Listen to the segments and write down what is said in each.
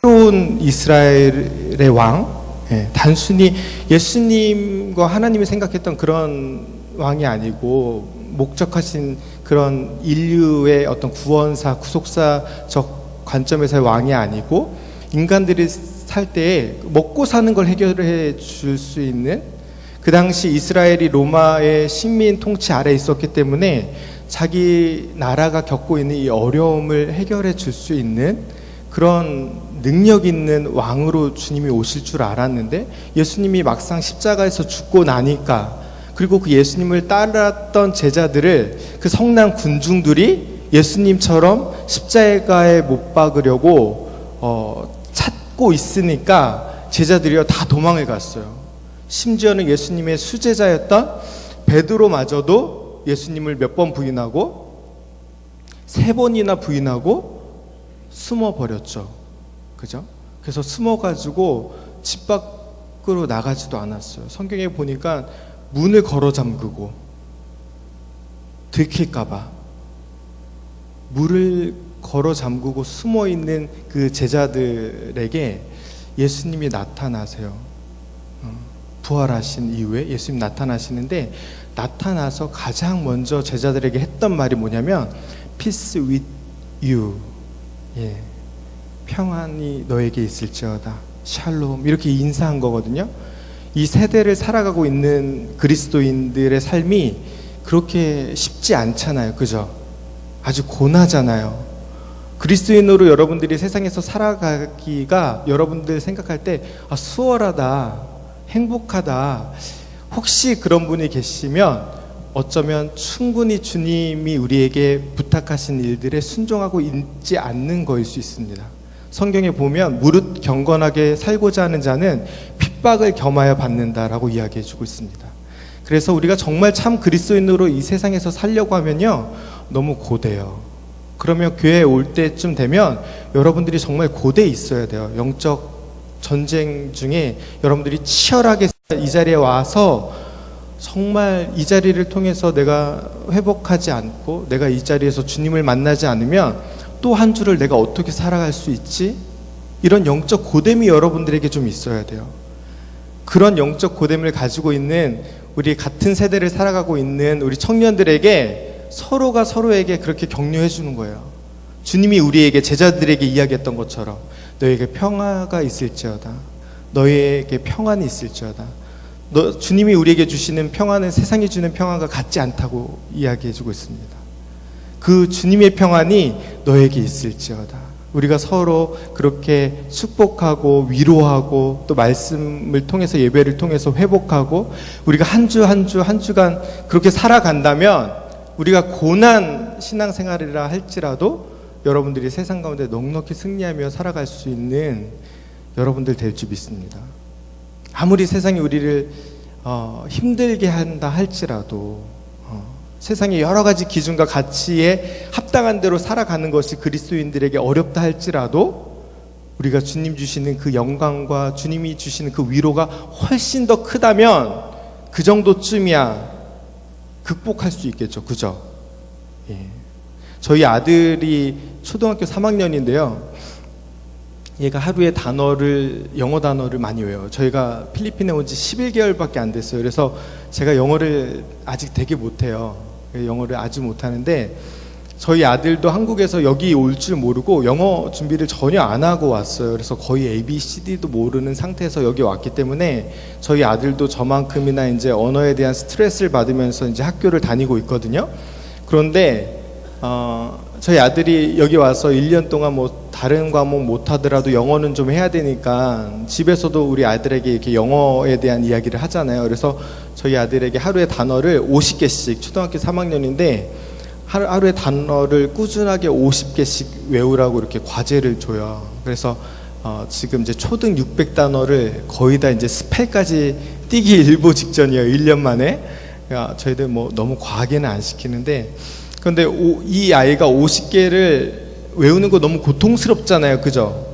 새로운 이스라엘의 왕, 단순히 예수님과 하나님이 생각했던 그런 왕이 아니고 목적하신 그런 인류의 어떤 구원사, 구속사적 관점에서의 왕이 아니고 인간들이 살 때에 먹고 사는 걸 해결해 줄 수 있는, 그 당시 이스라엘이 로마의 식민 통치 아래 있었기 때문에 자기 나라가 겪고 있는 이 어려움을 해결해 줄 수 있는 그런 능력 있는 왕으로 주님이 오실 줄 알았는데, 예수님이 막상 십자가에서 죽고 나니까, 그리고 그 예수님을 따랐던 제자들을, 그 성난 군중들이 예수님처럼 십자가에 못 박으려고 찾고 있으니까 제자들이요 다 도망을 갔어요. 심지어는 예수님의 수제자였던 베드로마저도 예수님을 몇 번 부인하고 3번이나 부인하고 숨어버렸죠. 그죠? 그래서 숨어가지고 집 밖으로 나가지도 않았어요. 성경에 보니까 문을 걸어 잠그고 들킬까봐 문을 걸어 잠그고 숨어있는 그 제자들에게 예수님이 나타나세요. 부활하신 이후에 예수님 나타나시는데, 나타나서 가장 먼저 제자들에게 했던 말이 뭐냐면 Peace with you, 평안이 너에게 있을지어다, 샬롬, 이렇게 인사한 거거든요. 이 세대를 살아가고 있는 그리스도인들의 삶이 그렇게 쉽지 않잖아요. 그죠? 아주 고나잖아요. 그리스도인으로 여러분들이 세상에서 살아가기가 여러분들 생각할 때 수월하다, 행복하다, 혹시 그런 분이 계시면 어쩌면 충분히 주님이 우리에게 부탁하신 일들에 순종하고 있지 않는 거일 수 있습니다. 성경에 보면 무릇 경건하게 살고자 하는 자는 핍박을 겸하여 받는다라고 이야기해 주고 있습니다. 그래서 우리가 정말 참 그리스도인으로 이 세상에서 살려고 하면요 너무 고돼요. 그러면 교회에 올 때쯤 되면 여러분들이 정말 고돼 있어야 돼요. 영적 전쟁 중에 여러분들이 치열하게 이 자리에 와서 정말 이 자리를 통해서 내가 회복하지 않고 내가 이 자리에서 주님을 만나지 않으면 또 한 주를 내가 어떻게 살아갈 수 있지? 이런 영적 고됨이 여러분들에게 좀 있어야 돼요. 그런 영적 고됨을 가지고 있는 우리 같은 세대를 살아가고 있는 우리 청년들에게 서로가 서로에게 그렇게 격려해 주는 거예요. 주님이 우리에게, 제자들에게 이야기했던 것처럼 너에게 평화가 있을지어다, 너에게 평안이 있을지어다. 주님이 우리에게 주시는 평안은 세상이 주는 평안과 같지 않다고 이야기해 주고 있습니다. 그 주님의 평안이 너에게 있을지어다. 우리가 서로 그렇게 축복하고 위로하고 또 말씀을 통해서, 예배를 통해서 회복하고, 우리가 한 주간 그렇게 살아간다면 우리가 고난 신앙생활이라 할지라도 여러분들이 세상 가운데 넉넉히 승리하며 살아갈 수 있는 여러분들 될 줄 믿습니다. 아무리 세상이 우리를 힘들게 한다 할지라도 세상의 여러 가지 기준과 가치에 합당한 대로 살아가는 것이 그리스도인들에게 어렵다 할지라도 우리가 주님 주시는 그 영광과 주님이 주시는 그 위로가 훨씬 더 크다면 그 정도쯤이야 극복할 수 있겠죠. 그죠? 저희 아들이 초등학교 3학년인데요. 얘가 하루에 영어 단어를 많이 외워요. 저희가 필리핀에 온 지 11개월밖에 안 됐어요. 그래서 제가 영어를 아직 되게 못해요. 영어를 아주 못하는데, 저희 아들도 한국에서 여기 올 줄 모르고 영어 준비를 전혀 안 하고 왔어요. 그래서 거의 ABCD도 모르는 상태에서 여기 왔기 때문에 저희 아들도 저만큼이나 이제 언어에 대한 스트레스를 받으면서 이제 학교를 다니고 있거든요. 그런데 저희 아들이 여기 와서 1년 동안 뭐 다른 과목 못 하더라도 영어는 좀 해야 되니까 집에서도 우리 아들에게 이렇게 영어에 대한 이야기를 하잖아요. 그래서 저희 아들에게 하루에 단어를 50개씩, 초등학교 3학년인데 하루에 단어를 꾸준하게 50개씩 외우라고 이렇게 과제를 줘요. 그래서 지금 이제 초등 600단어를 거의 다 이제 스펠까지 뛰기 일보 직전이에요. 1년 만에. 그러니까 저희들 뭐 너무 과하게는 안 시키는데, 그런데 이 아이가 50개를 외우는 거 너무 고통스럽잖아요. 그죠?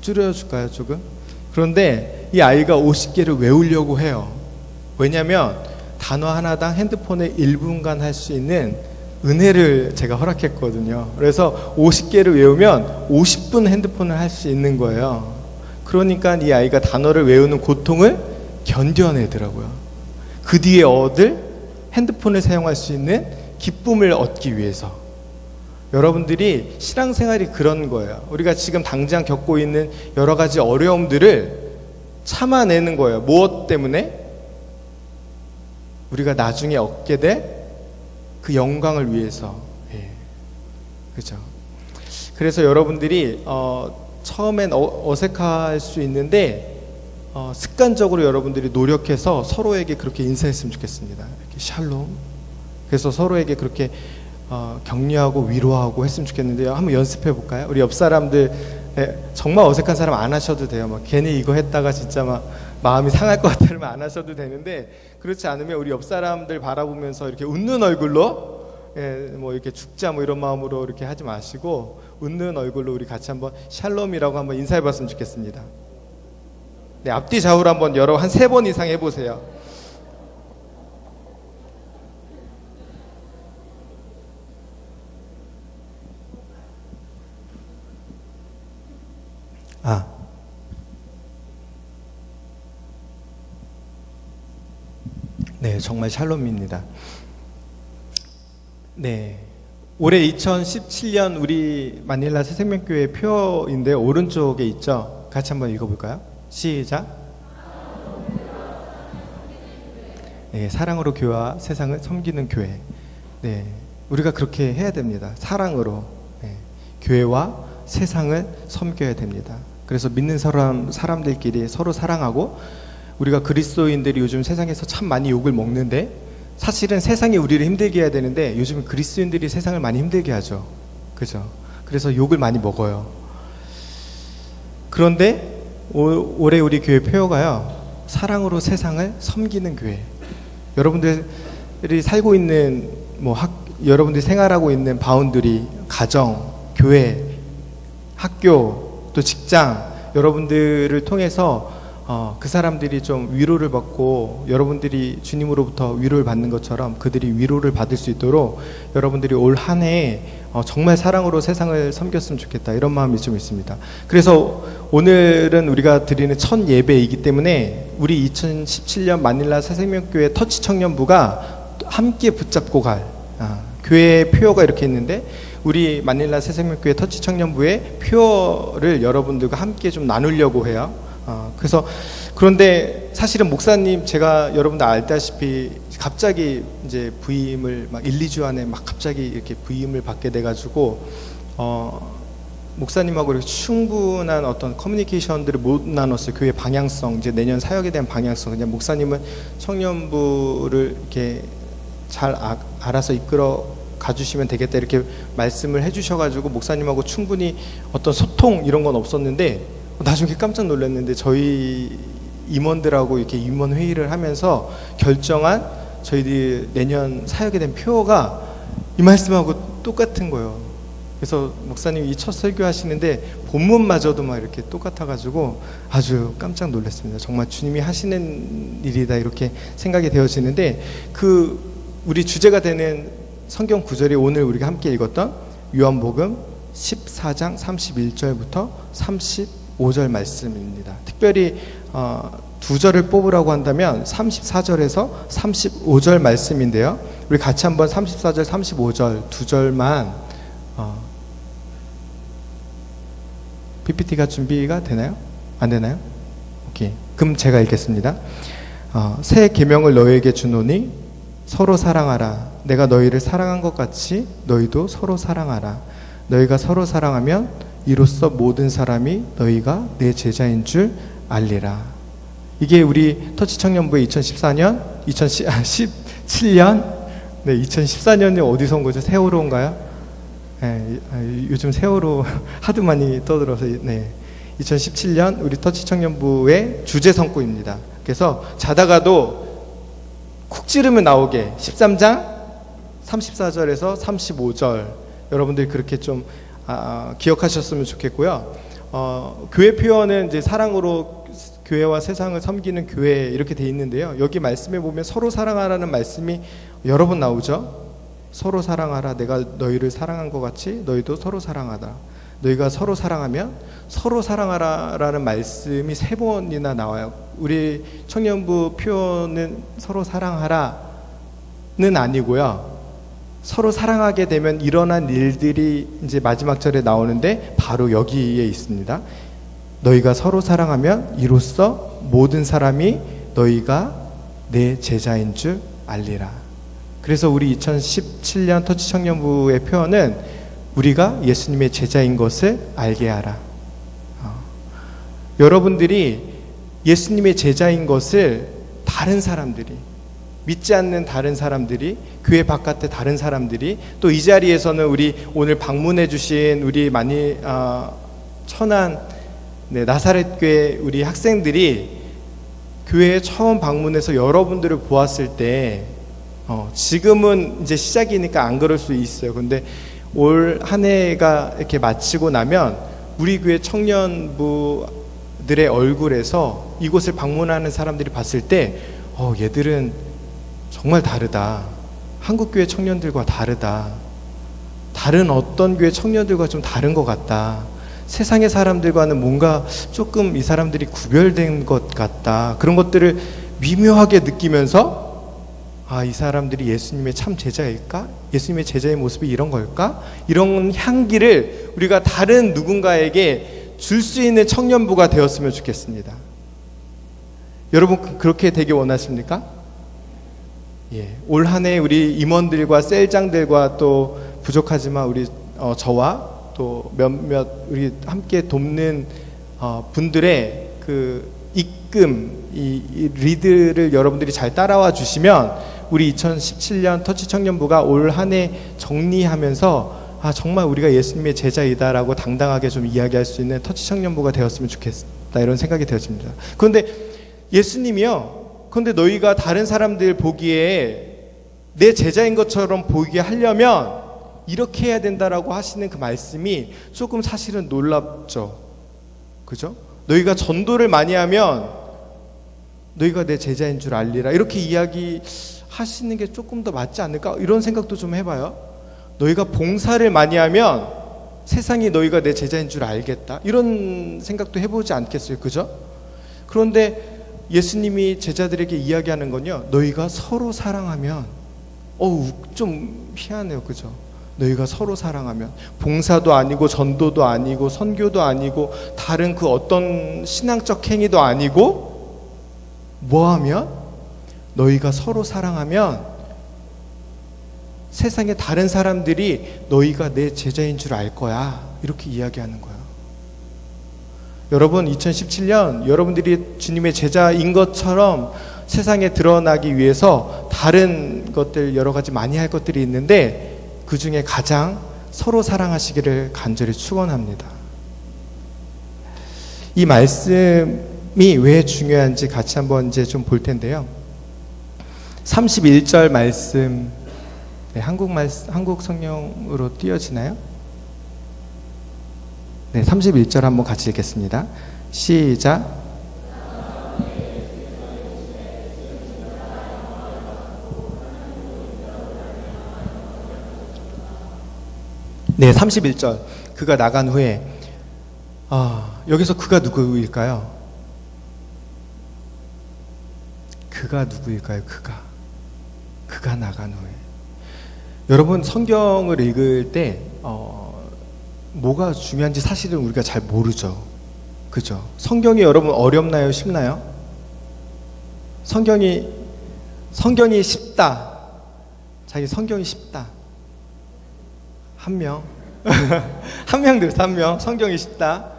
줄여줄까요, 조금? 그런데 이 아이가 50개를 외우려고 해요. 왜냐면 단어 하나당 핸드폰에 1분간 할 수 있는 은혜를 제가 허락했거든요. 그래서 50개를 외우면 50분 핸드폰을 할 수 있는 거예요. 그러니까 이 아이가 단어를 외우는 고통을 견뎌내더라고요. 그 뒤에 얻을 핸드폰을 사용할 수 있는 기쁨을 얻기 위해서. 여러분들이 신앙생활이 그런 거예요. 우리가 지금 당장 겪고 있는 여러 가지 어려움들을 참아내는 거예요. 무엇 때문에? 우리가 나중에 얻게 될 그 영광을 위해서. 예. 그죠? 그래서 여러분들이 처음엔 어색할 수 있는데 습관적으로 여러분들이 노력해서 서로에게 그렇게 인사했으면 좋겠습니다. 이렇게 샬롬. 그래서 서로에게 그렇게 격려하고 위로하고 했으면 좋겠는데요. 한번 연습해 볼까요? 우리 옆 사람들 정말 어색한 사람 안 하셔도 돼요. 막 괜히 이거 했다가 진짜 막 마음이 상할 것 같으면 안 하셔도 되는데, 그렇지 않으면 우리 옆 사람들 바라보면서 이렇게 웃는 얼굴로, 뭐 이렇게 죽자 뭐 이런 마음으로 이렇게 하지 마시고 웃는 얼굴로 우리 같이 한번 샬롬이라고 한번 인사해 봤으면 좋겠습니다. 네, 앞뒤 좌우로 한번 한 3번 이상 해보세요. 네, 정말 샬롬입니다. 네, 올해 2017년 우리 마닐라 새생명교회 표인데 오른쪽에 있죠? 같이 한번 읽어볼까요? 시작. 네, 사랑으로 교회와 세상을 섬기는 교회. 네, 우리가 그렇게 해야 됩니다. 사랑으로 교회와 세상을 섬겨야 됩니다. 그래서 믿는 사람들끼리 서로 사랑하고, 우리가 그리스도인들이 요즘 세상에서 참 많이 욕을 먹는데, 사실은 세상이 우리를 힘들게 해야 되는데 요즘 그리스도인들이 세상을 많이 힘들게 하죠. 그죠? 그래서 욕을 많이 먹어요. 그런데 올해 우리 교회 표어가요, 사랑으로 세상을 섬기는 교회. 여러분들이 살고 있는 여러분들이 생활하고 있는 바운드리, 가정, 교회, 학교, 또 직장, 여러분들을 통해서 그 사람들이 좀 위로를 받고, 여러분들이 주님으로부터 위로를 받는 것처럼 그들이 위로를 받을 수 있도록 여러분들이 올 한 해 정말 사랑으로 세상을 섬겼으면 좋겠다, 이런 마음이 좀 있습니다. 그래서 오늘은 우리가 드리는 첫 예배이기 때문에 우리 2017년 마닐라 새생명교회 터치 청년부가 함께 붙잡고 갈 교회의 표어가 이렇게 있는데, 우리 마닐라 새생명교회 터치 청년부의 표어를 여러분들과 함께 좀 나누려고 해요. 그런데 사실은 목사님, 제가 여러분들 알다시피 갑자기 이제 부임을 1, 2주 안에 갑자기 이렇게 부임을 받게 돼가지고 목사님하고 이렇게 충분한 어떤 커뮤니케이션들을 못 나눴어요. 교회 방향성, 이제 내년 사역에 대한 방향성. 그냥 목사님은 청년부를 이렇게 잘 알아서 이끌어 가주시면 되겠다, 이렇게 말씀을 해주셔가지고 목사님하고 충분히 어떤 소통 이런 건 없었는데, 나중에 깜짝 놀랐는데 저희 임원들하고 이렇게 임원 회의를 하면서 결정한 저희들이 내년 사역에 대한 표어가 이 말씀하고 똑같은 거예요. 그래서 목사님이 이 첫 설교 하시는데 본문마저도 이렇게 똑같아가지고 아주 깜짝 놀랐습니다. 정말 주님이 하시는 일이다, 이렇게 생각이 되어지는데, 우리 주제가 되는 성경 구절이 오늘 우리가 함께 읽었던 요한복음 14장 31절부터 35절 말씀입니다. 특별히 두 절을 뽑으라고 한다면 34절에서 35절 말씀인데요. 우리 같이 한번 34절, 35절 두 절만 PPT가 준비가 되나요? 안 되나요? 오케이. 그럼 제가 읽겠습니다. 새 계명을 너희에게 주노니 서로 사랑하라. 내가 너희를 사랑한 것 같이 너희도 서로 사랑하라. 너희가 서로 사랑하면 이로써 모든 사람이 너희가 내 제자인 줄 알리라. 이게 우리 터치 청년부의 2017년, 네, 2014년이 어디서 온 거죠? 세월호인가요? 네, 요즘 세월호 하도 많이 떠들어서, 네, 2017년 우리 터치 청년부의 주제 성구입니다. 그래서 자다가도 쿡 찌르면 나오게 13장 34절에서 35절 여러분들이 그렇게 좀 기억하셨으면 좋겠고요. 교회 표현은 이제 사랑으로 교회와 세상을 섬기는 교회, 이렇게 돼 있는데요. 여기 말씀에 보면 서로 사랑하라는 말씀이 여러 번 나오죠. 서로 사랑하라. 내가 너희를 사랑한 것 같이 너희도 서로 사랑하라. 너희가 서로 사랑하면 서로 사랑하라라는 말씀이 3번이나 나와요. 우리 청년부 표현은 서로 사랑하라는 아니고요. 서로 사랑하게 되면 일어난 일들이 이제 마지막 절에 나오는데 바로 여기에 있습니다. 너희가 서로 사랑하면 이로써 모든 사람이 너희가 내 제자인 줄 알리라. 그래서 우리 2017년 터치 청년부의 표현은 우리가 예수님의 제자인 것을 알게 하라. 여러분들이 예수님의 제자인 것을 다른 사람들이, 믿지 않는 다른 사람들이, 교회 바깥의 다른 사람들이, 또 이 자리에서는 우리 오늘 방문해 주신 우리 많이 천안 나사렛 교회 우리 학생들이 교회에 처음 방문해서 여러분들을 보았을 때 지금은 이제 시작이니까 안 그럴 수 있어요. 근데 올 한 해가 이렇게 마치고 나면 우리 교회 청년부들의 얼굴에서 이곳을 방문하는 사람들이 봤을 때 얘들은 정말 다르다. 한국교회 청년들과 다르다. 다른 어떤 교회 청년들과 좀 다른 것 같다. 세상의 사람들과는 뭔가 조금 이 사람들이 구별된 것 같다. 그런 것들을 미묘하게 느끼면서 이 사람들이 예수님의 참 제자일까? 예수님의 제자의 모습이 이런 걸까? 이런 향기를 우리가 다른 누군가에게 줄 수 있는 청년부가 되었으면 좋겠습니다. 여러분 그렇게 되길 원하십니까? 올 한 해 우리 임원들과 셀장들과 또 부족하지만 우리 저와 또 몇몇 우리 함께 돕는 분들의 그 입금 이 리드를 여러분들이 잘 따라와 주시면 우리 2017년 터치 청년부가 올 한 해 정리하면서 정말 우리가 예수님의 제자이다라고 당당하게 좀 이야기할 수 있는 터치 청년부가 되었으면 좋겠다, 이런 생각이 되었습니다. 그런데 예수님이요, 그런데 너희가 다른 사람들 보기에 내 제자인 것처럼 보이게 하려면 이렇게 해야 된다라고 하시는 그 말씀이 조금 사실은 놀랍죠. 그죠? 너희가 전도를 많이 하면 너희가 내 제자인 줄 알리라, 이렇게 이야기하시는 게 조금 더 맞지 않을까, 이런 생각도 좀 해봐요. 너희가 봉사를 많이 하면 세상이 너희가 내 제자인 줄 알겠다, 이런 생각도 해보지 않겠어요? 그죠? 그런데 예수님이 제자들에게 이야기하는 건요, 너희가 서로 사랑하면, 좀 희한해요. 그죠? 너희가 서로 사랑하면, 봉사도 아니고 전도도 아니고 선교도 아니고 다른 그 어떤 신앙적 행위도 아니고 뭐하면? 너희가 서로 사랑하면 세상의 다른 사람들이 너희가 내 제자인 줄 알 거야, 이렇게 이야기하는 거예요. 여러분 2017년 여러분들이 주님의 제자인 것처럼 세상에 드러나기 위해서 다른 것들 여러 가지 많이 할 것들이 있는데 그 중에 가장 서로 사랑하시기를 간절히 축원합니다. 이 말씀이 왜 중요한지 같이 한번 이제 좀 볼 텐데요. 31절 말씀, 한국 성경으로 띄어지나요? 31절 한번 같이 읽겠습니다. 시작. 네, 31절. 그가 나간 후에, 여기서 그가 누구일까요? 그가 누구일까요? 그가 나간 후에. 여러분 성경을 읽을 때 뭐가 중요한지 사실은 우리가 잘 모르죠. 그죠? 성경이 여러분 어렵나요? 쉽나요? 성경이 쉽다. 자기 성경이 쉽다. 한 명. 한 명 들었어, 한 명. 성경이 쉽다.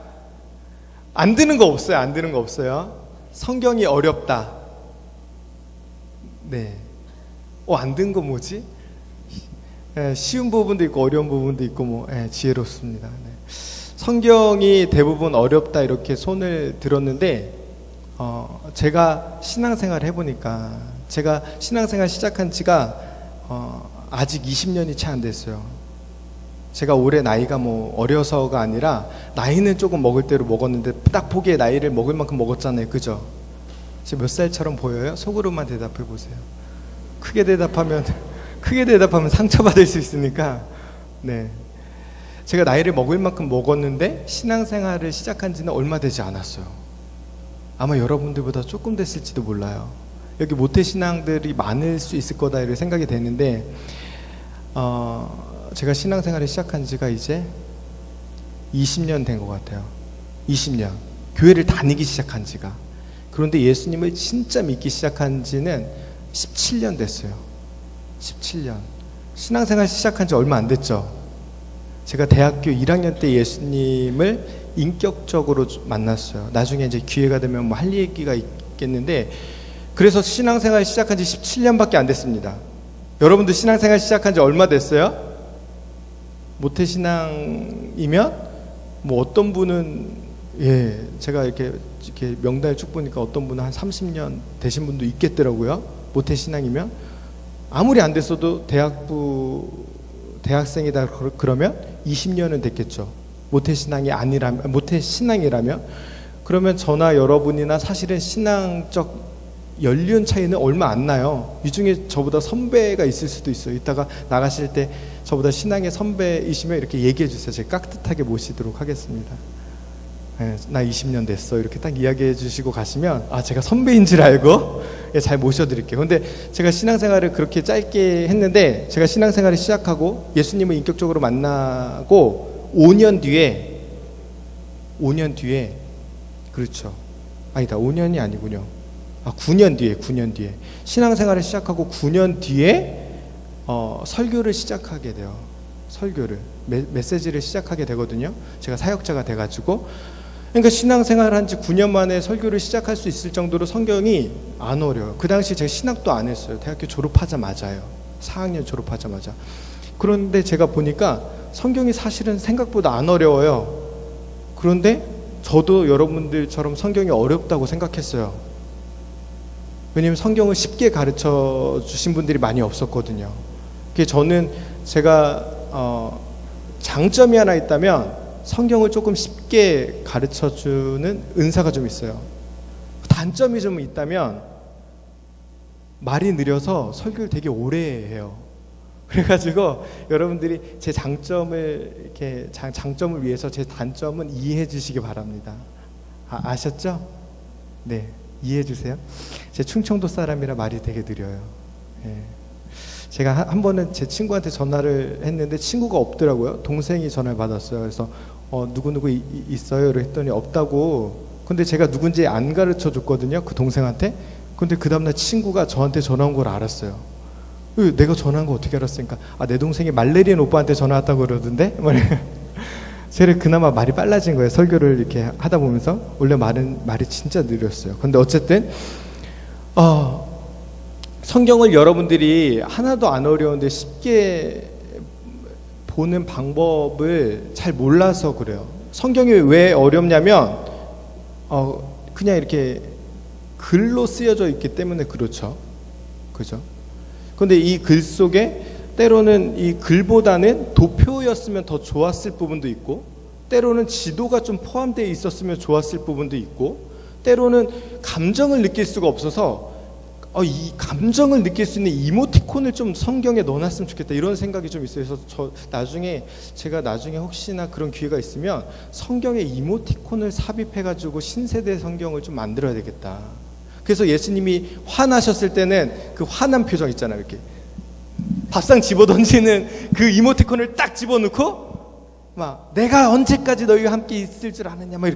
안 드는 거 없어요. 안 드는 거 없어요. 성경이 어렵다. 네. 안 든 거 뭐지? 쉬운 부분도 있고 어려운 부분도 있고 지혜롭습니다. 네. 성경이 대부분 어렵다 이렇게 손을 들었는데 제가 신앙생활 해보니까, 제가 신앙생활 시작한 지가 아직 20년이 채 안 됐어요. 제가 올해 나이가 어려서가 아니라 나이는 조금 먹을 대로 먹었는데 딱 보기에 나이를 먹을 만큼 먹었잖아요. 그죠? 지금 몇 살처럼 보여요? 속으로만 대답해 보세요. 크게 대답하면 크게 대답하면 상처받을 수 있으니까. 네. 제가 나이를 먹을 만큼 먹었는데 신앙생활을 시작한 지는 얼마 되지 않았어요. 아마 여러분들보다 조금 됐을지도 몰라요. 여기 모태신앙들이 많을 수 있을 거다 이런 생각이 되는데 제가 신앙생활을 시작한 지가 이제 20년 된 것 같아요. 20년. 교회를 다니기 시작한 지가. 그런데 예수님을 진짜 믿기 시작한 지는 17년 됐어요. 17년. 신앙생활 시작한 지 얼마 안 됐죠. 제가 대학교 1학년 때 예수님을 인격적으로 만났어요. 나중에 이제 기회가 되면 뭐 할 얘기가 있겠는데, 그래서 신앙생활 시작한 지 17년밖에 안 됐습니다. 여러분들 신앙생활 시작한 지 얼마 됐어요? 모태신앙이면 뭐 어떤 분은 제가 이렇게 명단을 쭉 보니까 어떤 분은 한 30년 되신 분도 있겠더라고요. 모태신앙이면 아무리 안 됐어도 대학생이다 그러면 20년은 됐겠죠. 모태신앙이라면 그러면 저나 여러분이나 사실은 신앙적 연륜 차이는 얼마 안 나요. 이 중에 저보다 선배가 있을 수도 있어요. 이따가 나가실 때 저보다 신앙의 선배이시면 이렇게 얘기해 주세요. 제가 깍듯하게 모시도록 하겠습니다. 나 20년 됐어 이렇게 딱 이야기해 주시고 가시면 제가 선배인 줄 알고 잘 모셔드릴게요. 근데 제가 신앙생활을 그렇게 짧게 했는데, 제가 신앙생활을 시작하고 예수님을 인격적으로 만나고 5년 뒤에 그렇죠. 아니다, 5년이 아니군요. 9년 뒤에 신앙생활을 시작하고 9년 뒤에 설교를 시작하게 돼요. 설교를 메시지를 시작하게 되거든요. 제가 사역자가 돼가지고. 그러니까 신앙생활을 한 지 9년 만에 설교를 시작할 수 있을 정도로 성경이 안 어려워요. 그 당시 제가 신학도 안 했어요. 대학교 졸업하자마자요. 4학년 졸업하자마자. 그런데 제가 보니까 성경이 사실은 생각보다 안 어려워요. 그런데 저도 여러분들처럼 성경이 어렵다고 생각했어요. 왜냐면 성경을 쉽게 가르쳐 주신 분들이 많이 없었거든요. 저는 제가 장점이 하나 있다면 성경을 조금 쉽게 가르쳐주는 은사가 좀 있어요. 단점이 좀 있다면 말이 느려서 설교를 되게 오래 해요. 그래가지고 여러분들이 제 장점을 위해서 제 단점은 이해해 주시기 바랍니다. 아셨죠? 네, 이해해 주세요. 제 충청도 사람이라 말이 되게 느려요. 제가 한 번은 제 친구한테 전화를 했는데 친구가 없더라고요. 동생이 전화를 받았어요. 그래서 누구누구 있어요? 했더니 없다고. 근데 제가 누군지 안 가르쳐 줬거든요, 그 동생한테. 근데 그 다음날 친구가 저한테 전화 온 걸 알았어요. 내가 전화한 거 어떻게 알았으니까 내 동생이 말레리안 오빠한테 전화 왔다고 그러던데? 제가 그나마 말이 빨라진 거예요. 설교를 이렇게 하다 보면서. 원래 말이 진짜 느렸어요. 근데 어쨌든 성경을 여러분들이 하나도 안 어려운데 쉽게 보는 방법을 잘 몰라서 그래요. 성경이 왜 어렵냐면 그냥 이렇게 글로 쓰여져 있기 때문에 그렇죠. 그죠? 근데 이 글 속에 때로는 이 글보다는 도표였으면 더 좋았을 부분도 있고, 때로는 지도가 좀 포함되어 있었으면 좋았을 부분도 있고, 때로는 감정을 느낄 수가 없어서 이 감정을 느낄 수 있는 이모티콘을 좀 성경에 넣어놨으면 좋겠다, 이런 생각이 좀 있어요. 그래서 제가 나중에 혹시나 그런 기회가 있으면 성경에 이모티콘을 삽입해가지고 신세대 성경을 좀 만들어야 되겠다. 그래서 예수님이 화나셨을 때는 그 화난 표정 있잖아요. 이렇게 밥상 집어던지는 그 이모티콘을 딱 집어넣고 막 내가 언제까지 너희와 함께 있을 줄 아느냐 막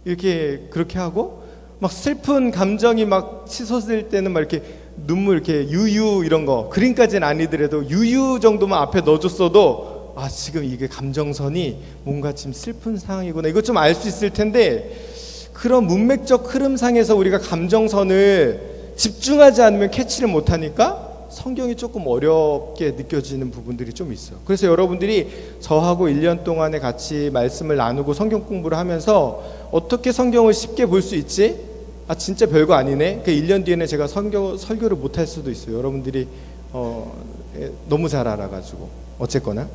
이렇게 그렇게 하고, 막 슬픈 감정이 막 치솟을 때는 막 이렇게 눈물 이렇게 유유 이런 거, 그림까지는 아니더라도 유유 정도만 앞에 넣어줬어도 지금 이게 감정선이 뭔가 지금 슬픈 상황이구나, 이거 좀 알 수 있을 텐데, 그런 문맥적 흐름상에서 우리가 감정선을 집중하지 않으면 캐치를 못하니까 성경이 조금 어렵게 느껴지는 부분들이 좀 있어요. 그래서 여러분들이 저하고 1년 동안에 같이 말씀을 나누고 성경 공부를 하면서 어떻게 성경을 쉽게 볼 수 있지? 진짜 별거 아니네. 그 1년 뒤에는 제가 설교를 못할 수도 있어요. 여러분들이 너무 잘 알아가지고. 어쨌거나.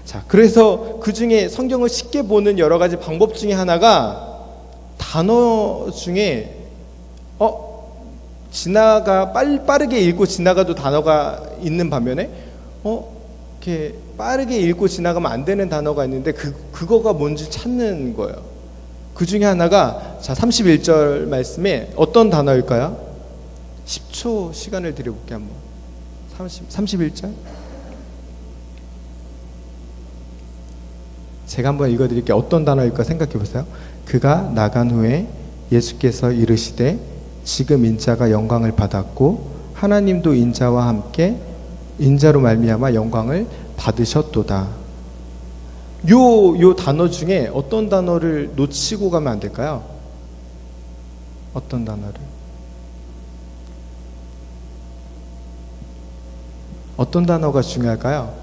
자, 그래서 그 중에 성경을 쉽게 보는 여러 가지 방법 중에 하나가 단어 중에 빠르게 읽고 지나가도 단어가 있는 반면에 이렇게 빠르게 읽고 지나가면 안 되는 단어가 있는데 그거가 뭔지 찾는 거예요. 그 중에 하나가 자 31절 말씀에 어떤 단어일까요? 10초 시간을 드려볼게요. 한번 31절 제가 한번 읽어드릴게요. 어떤 단어일까 생각해 보세요. 그가 나간 후에 예수께서 이르시되 지금 인자가 영광을 받았고 하나님도 인자와 함께 인자로 말미암아 영광을 받으셨도다. 요 단어 중에 어떤 단어를 놓치고 가면 안 될까요? 어떤 단어를? 어떤 단어가 중요할까요?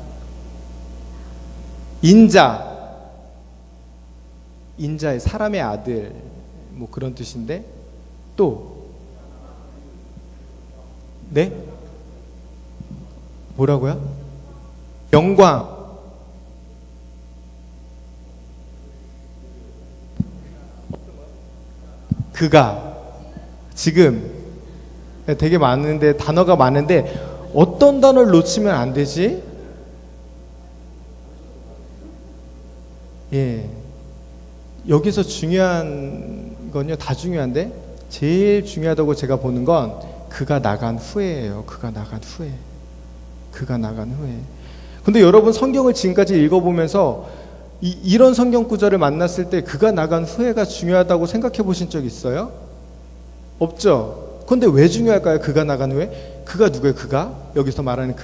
인자의 사람의 아들 뭐 그런 뜻인데 또 네? 뭐라고요? 영광. 그가 지금 되게 많은데 단어가 많은데 어떤 단어를 놓치면 안 되지? 예. 여기서 중요한 건요, 다 중요한데 제일 중요하다고 제가 보는 건 그가 나간 후에예요. 그가 나간 후에. 근데 여러분 성경을 지금까지 읽어보면서 이런 성경 구절을 만났을 때 그가 나간 후에가 중요하다고 생각해 보신 적 있어요? 없죠? 근데 왜 중요할까요? 그가 나간 후에? 그가 누구예요? 그가? 여기서 말하는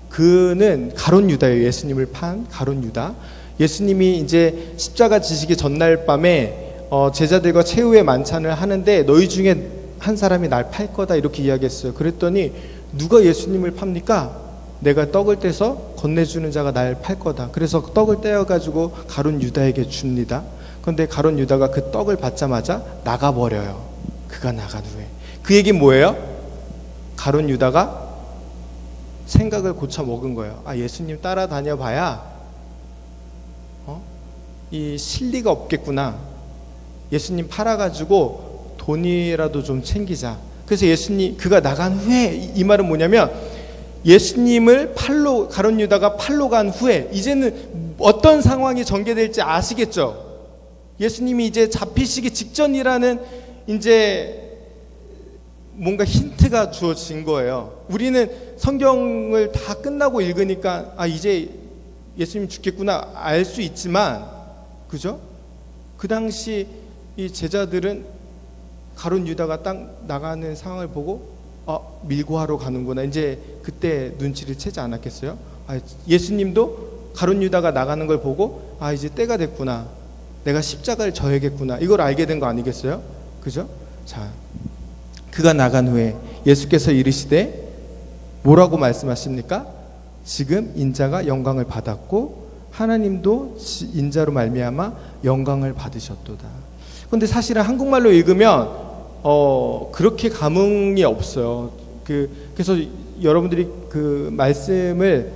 그는 가룟 유다예요. 예수님을 판 가룟 유다. 예수님이 이제 십자가 지시기 전날 밤에 제자들과 최후의 만찬을 하는데 너희 중에 한 사람이 날 팔 거다 이렇게 이야기했어요. 그랬더니 누가 예수님을 팝니까? 내가 떡을 떼서 건네주는 자가 날 팔 거다. 그래서 떡을 떼어가지고 가룟 유다에게 줍니다. 그런데 가룟 유다가 그 떡을 받자마자 나가버려요. 그가 나간 후에. 그 얘기는 뭐예요? 가룟 유다가 생각을 고쳐 먹은 거예요. 아, 예수님 따라다녀 봐야 이 실리가 없겠구나. 예수님 팔아가지고 돈이라도 좀 챙기자. 그래서 그가 나간 후에, 이 말은 뭐냐면 예수님을 가룟 유다가 팔로 간 후에 이제는 어떤 상황이 전개될지 아시겠죠? 예수님이 이제 잡히시기 직전이라는 이제 뭔가 힌트가 주어진 거예요. 우리는 성경을 다 끝나고 읽으니까 이제 예수님 죽겠구나 알 수 있지만, 그죠? 그 당시 이 제자들은 가룟 유다가 딱 나가는 상황을 보고 밀고하러 가는구나. 이제 그때 눈치를 채지 않았겠어요? 예수님도 가룟 유다가 나가는 걸 보고 이제 때가 됐구나. 내가 십자가를 져야겠구나. 이걸 알게 된 거 아니겠어요? 그죠? 자, 그가 나간 후에 예수께서 이르시되 뭐라고 말씀하십니까? 지금 인자가 영광을 받았고 하나님도 인자로 말미암아 영광을 받으셨도다. 근데 사실은 한국말로 읽으면 그렇게 감흥이 없어요. 그래서 여러분들이 그 말씀을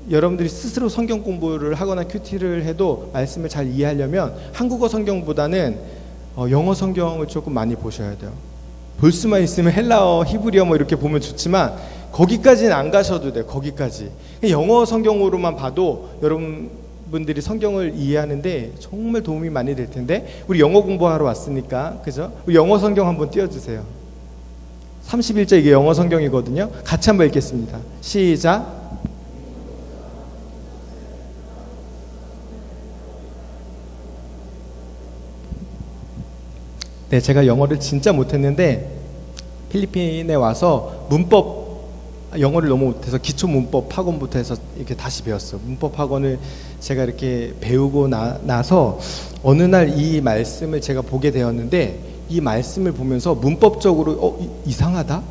여러분들이 스스로 성경 공부를 하거나 큐티를 해도 말씀을 잘 이해하려면 한국어 성경보다는 영어 성경을 조금 많이 보셔야 돼요. 볼 수만 있으면 헬라어, 히브리어 뭐 이렇게 보면 좋지만 거기까지는 안 가셔도 돼요. 거기까지. 영어 성경으로만 봐도 여러분들이 성경을 이해하는데 정말 도움이 많이 될 텐데, 우리 영어 공부하러 왔으니까, 그죠? 우리 영어 성경 한번 띄워주세요. 31절 이게 영어 성경이거든요. 같이 한번 읽겠습니다. 시작. 네, 제가 영어를 진짜 못했는데 필리핀에 와서 영어를 너무 못해서 기초 문법 학원부터 해서 이렇게 다시 배웠어요. 문법 학원을 제가 이렇게 배우고 나서 어느 날 이 말씀을 제가 보게 되었는데, 이 말씀을 보면서 문법적으로 이상하다?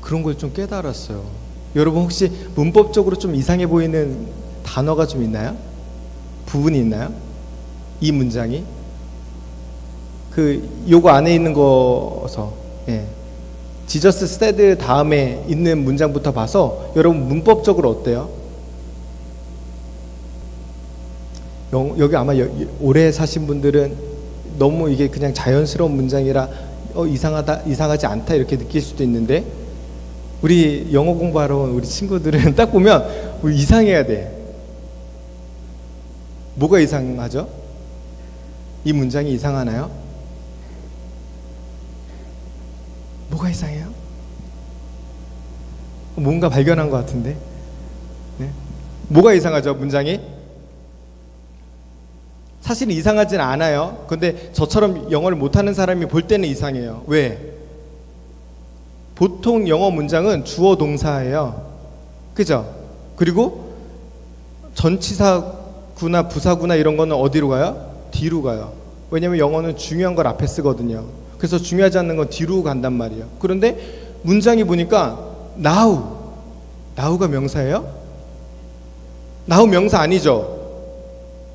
그런 걸 좀 깨달았어요. 여러분 혹시 문법적으로 좀 이상해 보이는 단어가 좀 있나요? 부분이 있나요? 이 문장이? 요거 안에 있는 거서, 지저스 스테드 다음에 있는 문장부터 봐서 여러분 문법적으로 어때요? 여기 아마 오래 사신 분들은 너무 이게 그냥 자연스러운 문장이라 이상하지 않다 이렇게 느낄 수도 있는데, 우리 영어 공부하러 온 우리 친구들은 딱 보면 이상해야 돼. 뭐가 이상하죠? 이 문장이 이상하나요? 뭐가 이상해요? 뭔가 발견한 것 같은데. 네? 뭐가 이상하죠, 문장이? 사실은 이상하진 않아요. 근데 저처럼 영어를 못하는 사람이 볼 때는 이상해요. 왜? 보통 영어 문장은 주어 동사예요. 그죠? 그리고 전치사구나 부사구나 이런 거는 어디로 가요? 뒤로 가요. 왜냐면 영어는 중요한 걸 앞에 쓰거든요. 그래서 중요하지 않는 건 뒤로 간단 말이에요. 그런데 문장이 보니까 now가 명사예요? now 명사 아니죠?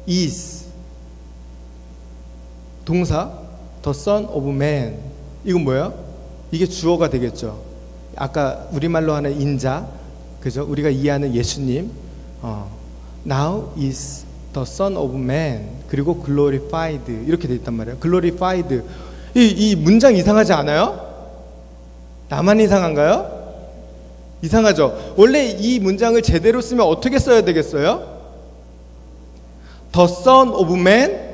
is 동사 the son of man. 이건 뭐예요? 이게 주어가 되겠죠. 아까 우리말로 하는 인자, 그죠? 우리가 이해하는 예수님. Now is the son of man. 그리고 glorified 이렇게 돼 있단 말이에요. glorified. 이 문장 이상하지 않아요? 나만 이상한가요? 이상하죠. 원래 이 문장을 제대로 쓰면 어떻게 써야 되겠어요? The son of man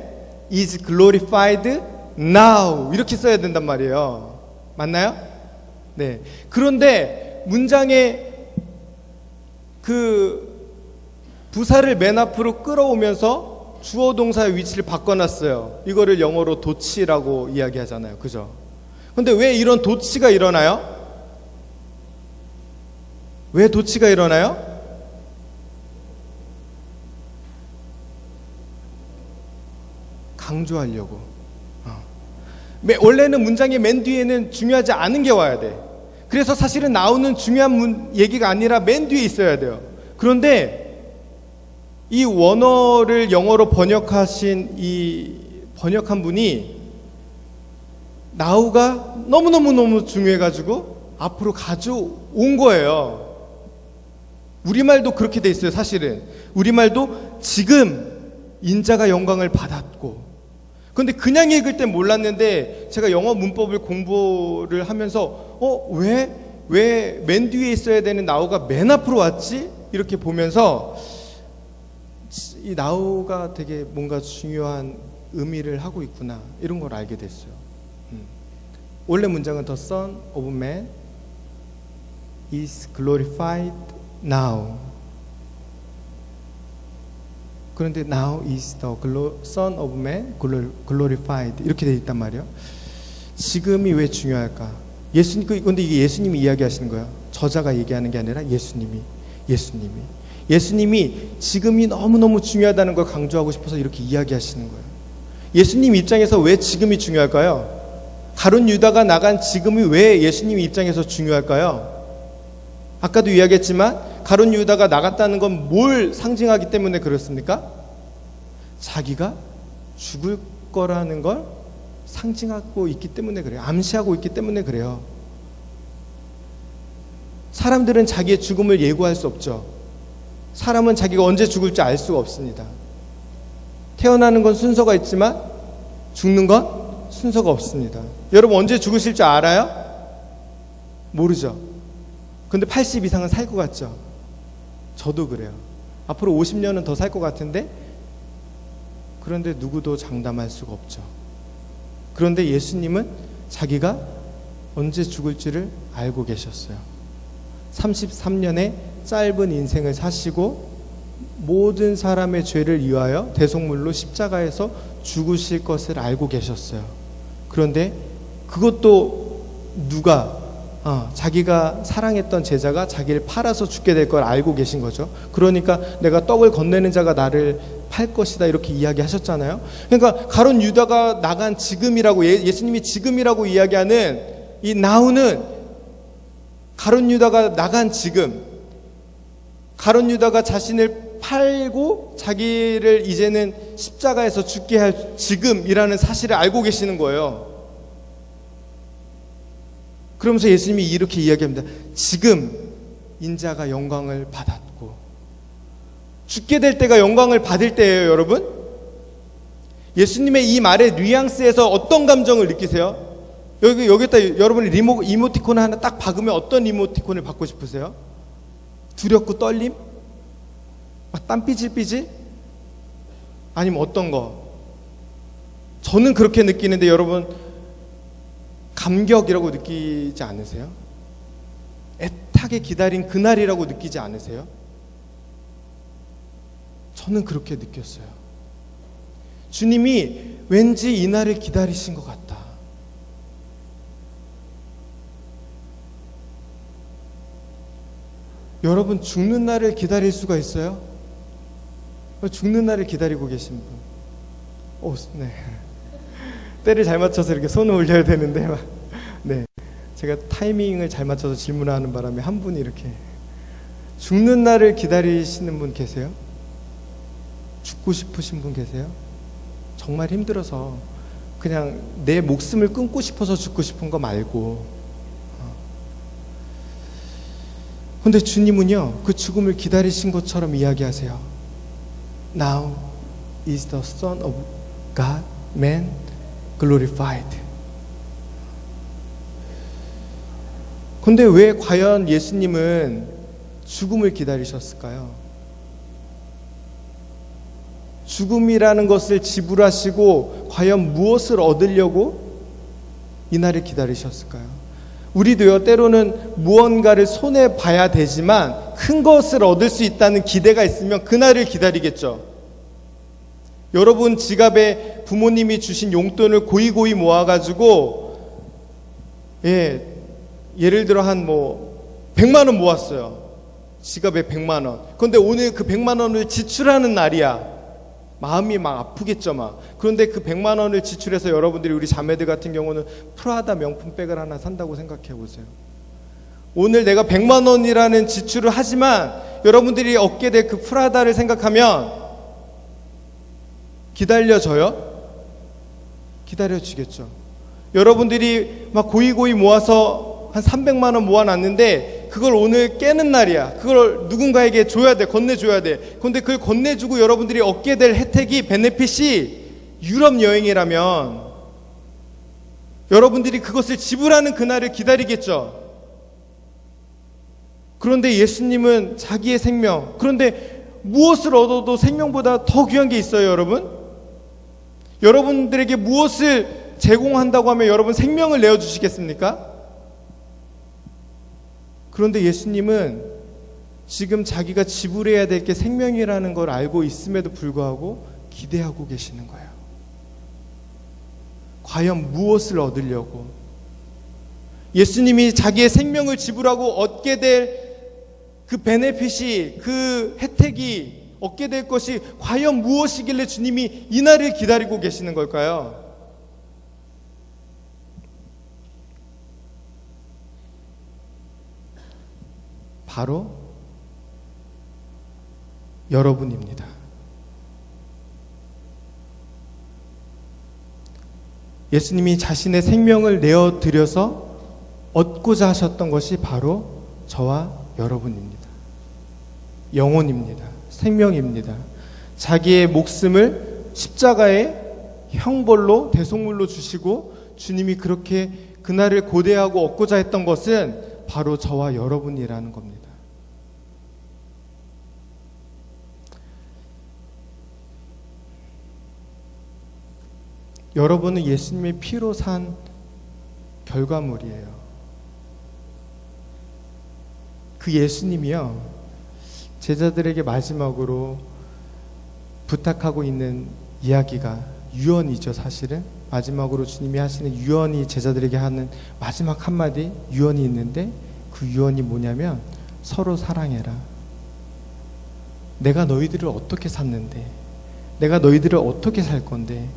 is glorified now 이렇게 써야 된단 말이에요. 맞나요? 네. 그런데 문장에 그 부사를 맨 앞으로 끌어오면서 주어 동사의 위치를 바꿔놨어요. 이거를 영어로 도치라고 이야기하잖아요. 그죠? 근데 왜 이런 도치가 일어나요? 왜 도치가 일어나요? 강조하려고. 원래는 문장의 맨 뒤에는 중요하지 않은 게 와야 돼. 그래서 사실은 나오는 중요한 얘기가 아니라 맨 뒤에 있어야 돼요. 그런데 이 원어를 영어로 번역한 분이 now가 너무 중요해가지고 앞으로 가져온 거예요. 우리말도 그렇게 돼 있어요. 사실은 우리말도 지금 인자가 영광을 받았고. 그런데 그냥 읽을 땐 몰랐는데 제가 영어 문법을 공부를 하면서 왜 맨 뒤에 있어야 되는 now가 맨 앞으로 왔지? 이렇게 보면서 이 now가 되게 뭔가 중요한 의미를 하고 있구나 이런 걸 알게 됐어요. 원래 문장은 the son of man is glorified now. 그런데 now is the son of man glorified 이렇게 돼 있단 말이에요. 지금이 왜 중요할까? 근데 이게 예수님이 이야기하시는 거예요. 저자가 얘기하는 게 아니라 예수님이 지금이 너무너무 중요하다는 걸 강조하고 싶어서 이렇게 이야기하시는 거예요. 예수님 입장에서 왜 지금이 중요할까요? 가룟 유다가 나간 지금이 왜 예수님 입장에서 중요할까요? 아까도 이야기했지만 가룟 유다가 나갔다는 건 뭘 상징하기 때문에 그렇습니까? 자기가 죽을 거라는 걸 상징하고 있기 때문에 그래요. 암시하고 있기 때문에 그래요. 사람들은 자기의 죽음을 예고할 수 없죠. 사람은 자기가 언제 죽을지 알 수가 없습니다. 태어나는 건 순서가 있지만 죽는 건 순서가 없습니다. 여러분 언제 죽으실 줄 알아요? 모르죠. 근데 80 이상은 살 것 같죠? 저도 그래요. 앞으로 50년은 더 살 것 같은데 그런데 누구도 장담할 수가 없죠. 그런데 예수님은 자기가 언제 죽을지를 알고 계셨어요. 33년의 짧은 인생을 사시고 모든 사람의 죄를 위하여 대속물로 십자가에서 죽으실 것을 알고 계셨어요. 그런데 그것도 자기가 사랑했던 제자가 자기를 팔아서 죽게 될 걸 알고 계신 거죠. 그러니까 내가 떡을 건네는 자가 나를 팔 것이다 이렇게 이야기하셨잖아요. 그러니까 가룟 유다가 나간 지금이라고 예수님이 지금이라고 이야기하는 이 now는 가룟 유다가 나간 지금, 가룟 유다가 자신을 팔고 자기를 이제는 십자가에서 죽게 할 지금이라는 사실을 알고 계시는 거예요. 그러면서 예수님이 이렇게 이야기합니다. 지금 인자가 영광을 받았고, 죽게 될 때가 영광을 받을 때예요, 여러분. 예수님의 이 말의 뉘앙스에서 어떤 감정을 느끼세요? 여기다 여러분이 이모티콘 하나 딱 박으면 어떤 이모티콘을 받고 싶으세요? 두렵고 떨림? 막 땀 삐질삐질? 아니면 어떤 거? 저는 그렇게 느끼는데 여러분 감격이라고 느끼지 않으세요? 애타게 기다린 그날이라고 느끼지 않으세요? 저는 그렇게 느꼈어요. 주님이 왠지 이 날을 기다리신 것 같다. 여러분 죽는 날을 기다릴 수가 있어요? 죽는 날을 기다리고 계신 분? 네. 때를 잘 맞춰서 이렇게 손을 올려야 되는데 네. 제가 타이밍을 잘 맞춰서 질문하는 바람에 한 분이 이렇게 죽는 날을 기다리시는 분 계세요? 죽고 싶으신 분 계세요? 정말 힘들어서 그냥 내 목숨을 끊고 싶어서 죽고 싶은 거 말고. 근데 주님은요 그 죽음을 기다리신 것처럼 이야기하세요. Now is the Son of God, man, glorified. 근데 왜 과연 예수님은 죽음을 기다리셨을까요? 죽음이라는 것을 지불하시고 과연 무엇을 얻으려고 이 날을 기다리셨을까요? 우리도요 때로는 무언가를 손에 봐야 되지만 큰 것을 얻을 수 있다는 기대가 있으면 그날을 기다리겠죠. 여러분 지갑에 부모님이 주신 용돈을 고이고이 모아가지고 예를 들어 한 100만 원 모았어요. 지갑에 100만 원. 그런데 오늘 그 100만 원을 지출하는 날이야. 마음이 막 아프겠죠 막. 그런데 그 100만 원을 지출해서 여러분들이 우리 자매들 같은 경우는 프라다 명품백을 하나 산다고 생각해 보세요. 오늘 내가 100만 원이라는 지출을 하지만 여러분들이 얻게 될 그 프라다를 생각하면 기다려져요? 기다려지겠죠. 여러분들이 막 고이고이 모아서 한 300만 원 모아놨는데 그걸 오늘 깨는 날이야. 그걸 누군가에게 줘야 돼. 건네줘야 돼. 그런데 그걸 건네주고 여러분들이 얻게 될 혜택이 베네핏이 유럽 여행이라면 여러분들이 그것을 지불하는 그날을 기다리겠죠. 그런데 예수님은 자기의 생명, 그런데 무엇을 얻어도 생명보다 더 귀한 게 있어요, 여러분. 여러분들에게 무엇을 제공한다고 하면 여러분 생명을 내어주시겠습니까? 그런데 예수님은 지금 자기가 지불해야 될 게 생명이라는 걸 알고 있음에도 불구하고 기대하고 계시는 거예요. 과연 무엇을 얻으려고? 예수님이 자기의 생명을 지불하고 얻게 될 그 베네핏이, 그 혜택이, 얻게 될 것이 과연 무엇이길래 주님이 이 날을 기다리고 계시는 걸까요? 바로 여러분입니다. 예수님이 자신의 생명을 내어드려서 얻고자 하셨던 것이 바로 저와 여러분입니다. 영혼입니다. 생명입니다. 자기의 목숨을 십자가의 형벌로 대속물로 주시고 주님이 그렇게 그날을 고대하고 얻고자 했던 것은 바로 저와 여러분이라는 겁니다. 여러분은 예수님의 피로 산 결과물이에요. 그 예수님이요, 제자들에게 마지막으로 부탁하고 있는 이야기가 유언이죠. 사실은 마지막으로 주님이 하시는 유언이, 제자들에게 하는 마지막 한마디 유언이 있는데 그 유언이 뭐냐면 서로 사랑해라. 내가 너희들을 어떻게 샀는데, 내가 너희들을 어떻게 살 건데,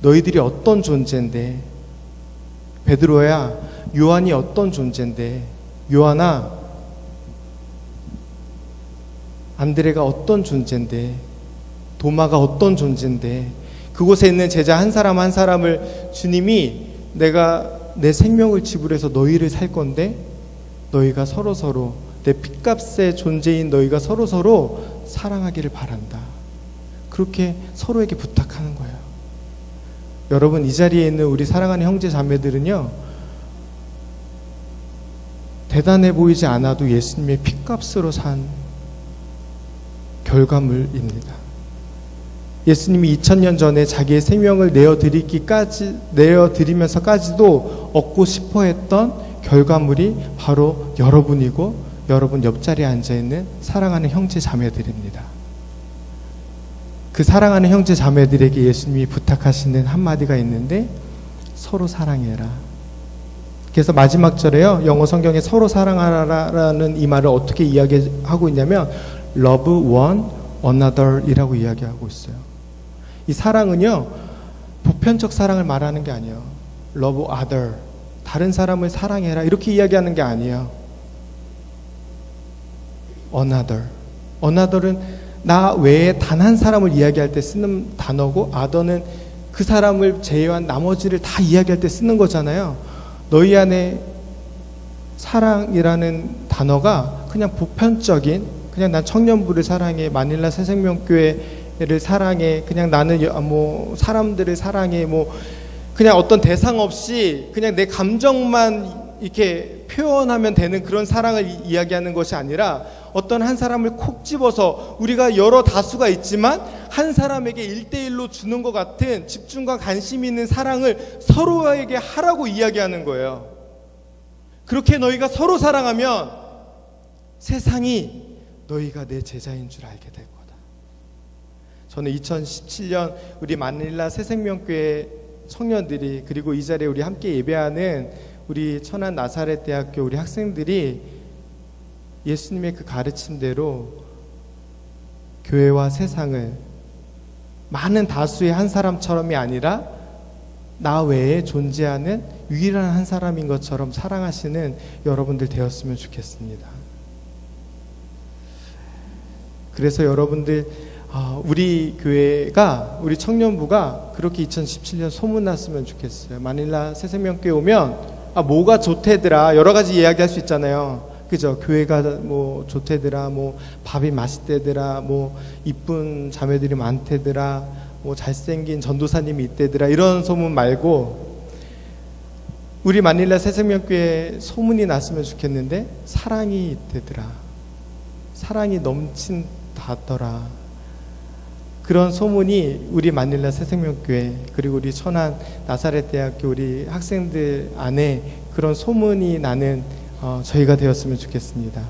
너희들이 어떤 존재인데, 베드로야, 요한이 어떤 존재인데, 요한아, 안드레가 어떤 존재인데, 도마가 어떤 존재인데, 그곳에 있는 제자 한 사람 한 사람을 주님이 내가 내 생명을 지불해서 너희를 살 건데 너희가 서로서로, 내 핏값의 존재인 너희가 서로서로 사랑하기를 바란다. 그렇게 서로에게 부탁하는 거예요. 여러분, 이 자리에 있는 우리 사랑하는 형제 자매들은요, 대단해 보이지 않아도 예수님의 핏값으로 산 결과물입니다. 예수님이 2000년 전에 자기의 생명을 내어드리면서까지도 얻고 싶어 했던 결과물이 바로 여러분이고 여러분 옆자리에 앉아있는 사랑하는 형제 자매들입니다. 그 사랑하는 형제 자매들에게 예수님이 부탁하시는 한마디가 있는데 서로 사랑해라. 그래서 마지막 절에요, 영어 성경에 서로 사랑하라라는 이 말을 어떻게 이야기하고 있냐면 love one another 이라고 이야기하고 있어요. 이 사랑은요, 보편적 사랑을 말하는 게 아니에요. love other, 다른 사람을 사랑해라 이렇게 이야기하는 게 아니에요. another은 나 외에 단 한 사람을 이야기할 때 쓰는 단어고, other는 그 사람을 제외한 나머지를 다 이야기할 때 쓰는 거잖아요. 너희 안에 사랑이라는 단어가 그냥 보편적인, 그냥 난 청년부를 사랑해, 마닐라 새생명교회를 사랑해, 그냥 나는 뭐 사람들을 사랑해, 뭐 그냥 어떤 대상 없이 그냥 내 감정만 이렇게 표현하면 되는 그런 사랑을 이야기하는 것이 아니라, 어떤 한 사람을 콕 집어서 우리가 여러 다수가 있지만 한 사람에게 1대1로 주는 것 같은 집중과 관심 있는 사랑을 서로에게 하라고 이야기하는 거예요. 그렇게 너희가 서로 사랑하면 세상이 너희가 내 제자인 줄 알게 될 거다. 저는 2017년 우리 마닐라 새생명교회 청년들이, 그리고 이 자리에 우리 함께 예배하는 우리 천안 나사렛 대학교 우리 학생들이 예수님의 그 가르침대로 교회와 세상을 많은 다수의 한 사람처럼이 아니라 나 외에 존재하는 유일한 한 사람인 것처럼 사랑하시는 여러분들 되었으면 좋겠습니다. 그래서 여러분들, 우리 교회가, 우리 청년부가 그렇게 2017년 소문났으면 좋겠어요. 마닐라 새생명교회 오면 뭐가 좋대더라, 여러 가지 이야기할 수 있잖아요. 그죠? 교회가 뭐 좋대더라, 뭐 밥이 맛있대더라, 뭐 이쁜 자매들이 많대더라, 뭐 잘생긴 전도사님이 있대더라, 이런 소문 말고 우리 마닐라 새생명교회 소문이 났으면 좋겠는데 사랑이 있대더라, 사랑이 넘친다더라, 그런 소문이 우리 마닐라 새생명교회, 그리고 우리 천안 나사렛 대학교 우리 학생들 안에 그런 소문이 나는 저희가 되었으면 좋겠습니다.